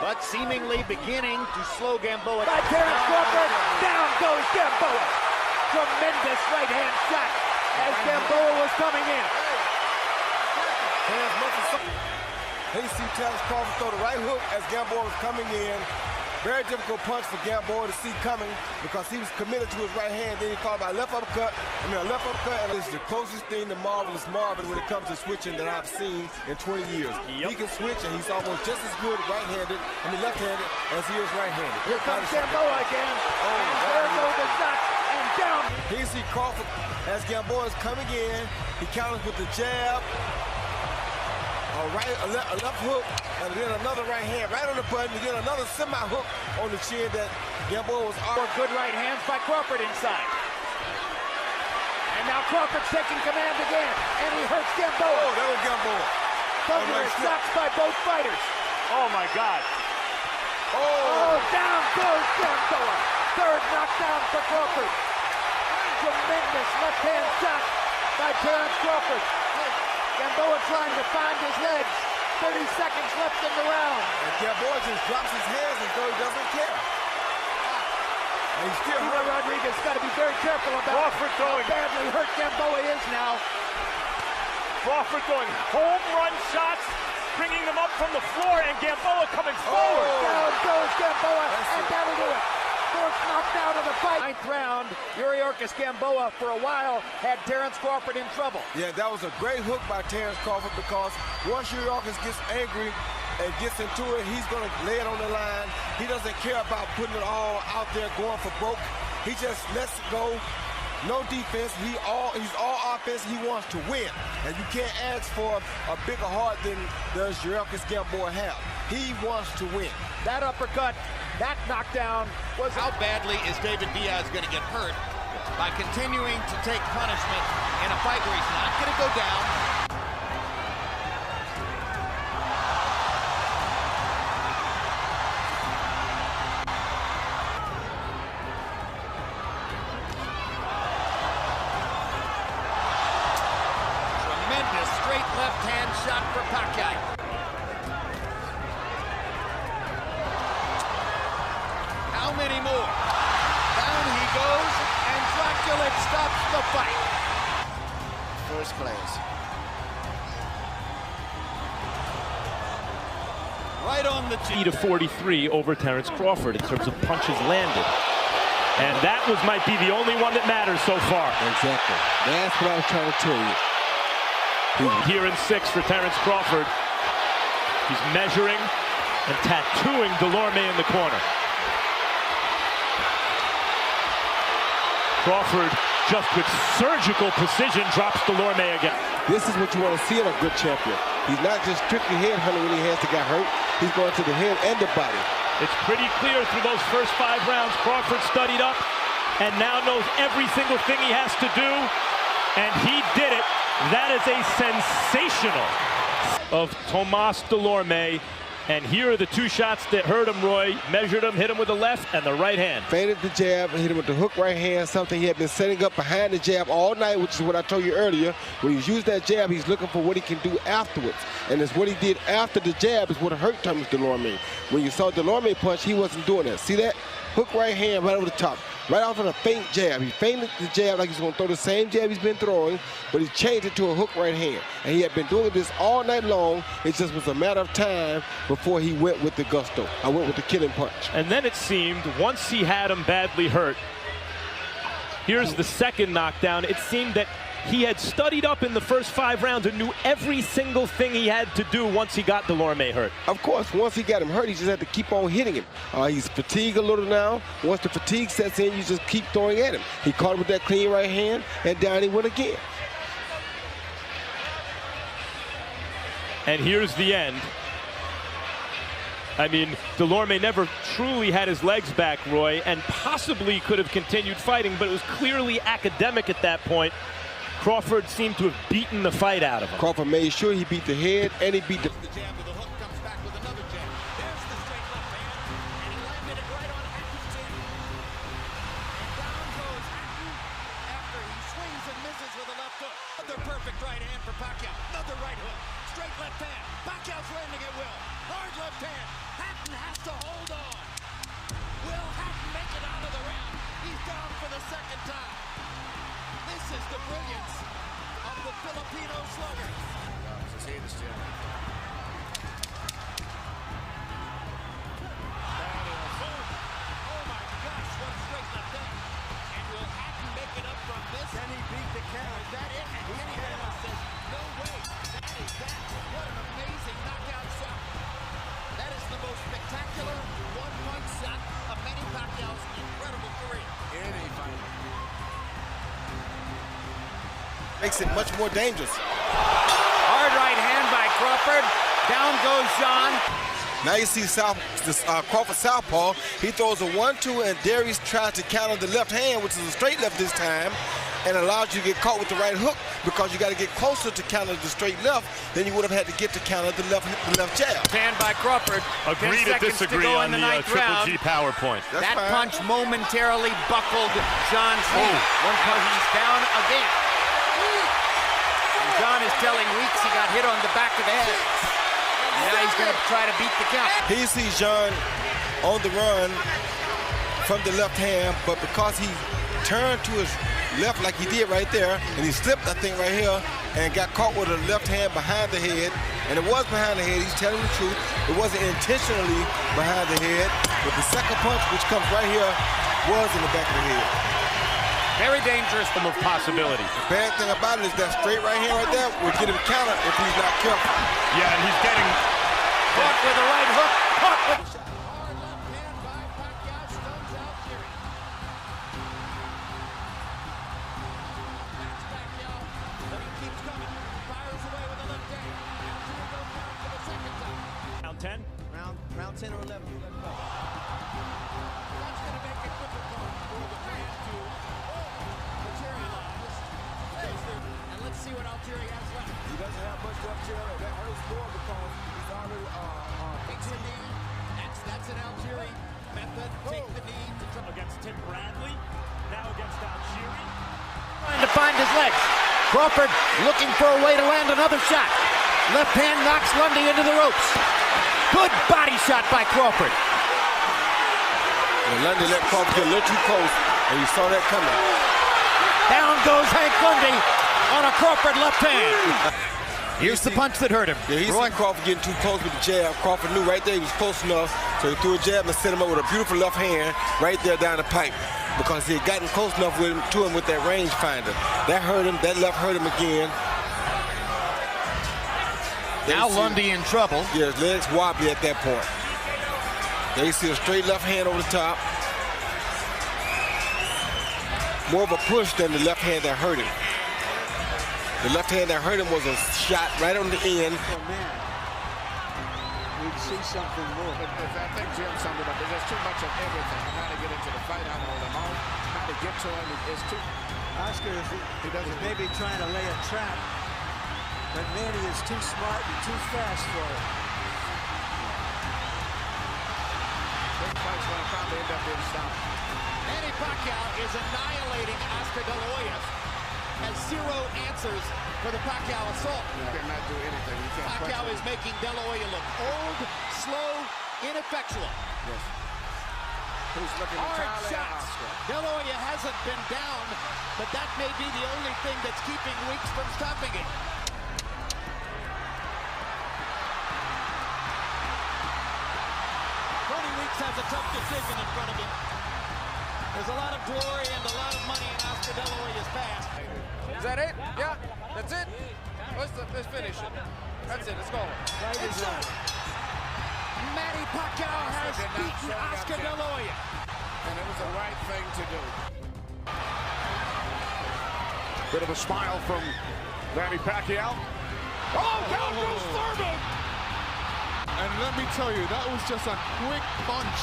but seemingly beginning to slow Gamboa. By Terrence Crawford, down goes Gamboa. Tremendous right-hand shot as Gamboa was coming in. He see Terrence Crawford throw the right hook as Gamboa was coming in. Very difficult punch for Gamboa to see coming because he was committed to his right hand. Then he followed by a left uppercut, and then a left uppercut. And it's the closest thing to Marvelous Marvin when it comes to switching that I've seen in 20 years. Yep. He can switch, and he's almost just as good left-handed as he is right-handed. Here comes Gamboa again. And there go the shots, and down. Here you see Crawford as Gamboa is coming in. He counters with the jab. A left hook, and then another right hand right on the button, and then another semi-hook on the chin that Gamboa was on. Good right hands by Crawford inside. And now Crawford's taking command again, and he hurts Gamboa. Oh, that was Gamboa. Thunderous shots by both fighters. Oh my God. Oh, down goes Gamboa. Third knockdown for Crawford. Tremendous left-hand shot by Terrence Crawford. Gamboa trying to find his legs. 30 seconds left in the round. And Gamboa just drops his hands as though he doesn't care. And he's still hurt. Rodriguez got to be very careful about how badly hurt Gamboa is now. Crawford throwing home run shots, bringing them up from the floor, and Gamboa coming forward. Down goes Gamboa, and that'll do it. Fourth knockdown of the fight. Ninth round, Yuriorkis Gamboa for a while had Terrence Crawford in trouble. Yeah, that was a great hook by Terrence Crawford because once Yuriorkis gets angry and gets into it, he's going to lay it on the line. He doesn't care about putting it all out there going for broke. He just lets it go. No defense. He's all offense. He wants to win. And you can't ask for a bigger heart than does Yuriorkis Gamboa have. He wants to win. That uppercut, that knockdown was... How badly is David Diaz going to get hurt by continuing to take punishment in a fight where he's not going to go down? Tremendous straight left-hand shot for Pacquiao. How many more? Down he goes, and Dracula stops the fight. First class. Right on the chin. To 43 over Terrence Crawford in terms of punches landed. And that might be the only one that matters so far. Exactly. That's what I was trying to tell you. Here in 6 for Terrence Crawford. He's measuring and tattooing Delorme in the corner. Crawford, just with surgical precision, drops Delorme again. This is what you want to see in a good champion. He's not just strictly head hunting when he has to get hurt. He's going to the head and the body. It's pretty clear through those first 5 rounds. Crawford studied up and now knows every single thing he has to do. And he did it. That is a sensational of Tomas Delorme. And here are the 2 shots that hurt him, Roy. Measured him, hit him with the left and the right hand. Feinted the jab and hit him with the hook right hand, something he had been setting up behind the jab all night, which is what I told you earlier. When he's used that jab, he's looking for what he can do afterwards. And it's what he did after the jab is what hurt Thomas Delorme. When you saw Delorme punch, he wasn't doing that. See that? Hook right hand right over the top. Right off of a feint jab. He feinted the jab like he's going to throw the same jab he's been throwing, but he changed it to a hook right hand. And he had been doing this all night long. It just was a matter of time before he went with the gusto. I went with the killing punch. And then it seemed, once he had him badly hurt, here's the second knockdown. It seemed that he had studied up in the first 5 rounds and knew every single thing he had to do once he got Delorme hurt. Of course, once he got him hurt, he just had to keep on hitting him. He's fatigued a little now. Once the fatigue sets in, you just keep throwing at him. He caught him with that clean right hand, and down he went again. And here's the end. I mean, Delorme never truly had his legs back, Roy, and possibly could have continued fighting, but it was clearly academic at that point. Crawford seemed to have beaten the fight out of him. Crawford made sure he beat the head and he beat the... The jab to the hook, comes back with another jab. There's the straight left hand, and he landed it right on Haku's chin. And down goes Haku after he swings and misses with a left hook. Another perfect right hand for Pacquiao. Another right hook. Straight left hand. Pacquiao's landing it well. Hard left hand. Hatton has to hold on. Will Hatton make it out of the round? He's down for the second time. This is the brilliance of the Filipino slugger. Oh my gosh, what a straight left hand. And will Hatton make it up from this? Can he beat the count? Is that it? And Kenny Ramos says, no way. That is that. What an amazing knockout shot. That is the most spectacular one-punch shot of Manny Pacquiao's incredible career. Any fighter. Makes it much more dangerous. Hard right hand by Crawford. Down goes John. Now you see Crawford southpaw. He throws a 1-2, and Darius tries to counter the left hand, which is a straight left this time, and allows you to get caught with the right hook because you got to get closer to counter the straight left than you would have had to get to counter the left jab. Hand by Crawford. Agree to disagree on the Triple G PowerPoint. That punch momentarily buckled John's knee. One punch, he's down again. And John is telling Weeks he got hit on the back of the head. Now he's going to try to beat the count. He sees John on the run from the left hand, but because he turned to his left like he did right there, and he slipped, I think, right here, and got caught with a left hand behind the head, and it was behind the head. He's telling the truth. It wasn't intentionally behind the head, but the second punch, which comes right here, was in the back of the head. Very dangerous. Of possibility. The bad thing about it is that straight right here, right there, will get him countered if he's not careful. Yeah, and he's getting Caught with a right hook. Caught with... Hard left hand by Pacquiao stuns out Fury. That's Pacquiao, but he keeps coming. Fires away with a left hand. Now Fury goes down for the second time. round 10. Round 10 or 11. That's going to make it difficult for the man to materialize. And let's see what Altieri has left. He doesn't have much left here. That hurts more because he's already Takes a knee. That's an Altieri method. Take the knee to try. Against Tim Bradley, now against Altieri. Trying to find his legs. Crawford looking for a way to land another shot. Left hand knocks Lundy into the ropes. Good body shot by Crawford. And Lundy let Crawford get a little too close, and you saw that coming. Down goes Hank Lundy on a Crawford left hand. Here's the punch that hurt him. Yeah, he saw Crawford getting too close with the jab. Crawford knew right there he was close enough, so he threw a jab and set him up with a beautiful left hand right there down the pipe because he had gotten close enough to him with that rangefinder. That hurt him. That left hurt him again. Now Lundy in trouble. Yeah, his legs wobbly at that point. There you see a straight left hand over the top. More of a push than the left hand that hurt him. The left hand that hurt him was a shot right on the end. we'd see something more. But I think Jim summed it up. There's too much of everything. How to get into the fight, how to hold him off, how to get to him is too. Oscar is maybe trying to lay a trap, but Manny is too smart and too fast for it. Big fights going to probably end up being stopped. Manny Pacquiao is annihilating Oscar De La Hoya. Has zero answers for the Pacquiao assault. You cannot do anything. You can't Pacquiao is making De La Hoya look old, slow, ineffectual. Yes. Who's looking Hard entirely at shots. Oscar. De La Hoya hasn't been down, but that may be the only thing that's keeping Weeks from stopping it. Tony Weeks has a tough decision in front of him. There's a lot of glory and a lot of money in Oscar De La Hoya's past. Is that it? Yeah, that's it. Let's finish it. That's it. Let's go. It's over. Manny Pacquiao has beaten Oscar De La Hoya. And it was the right thing to do. Bit of a smile from Manny Pacquiao. Oh, down goes Thurman! And let me tell you, that was just a quick punch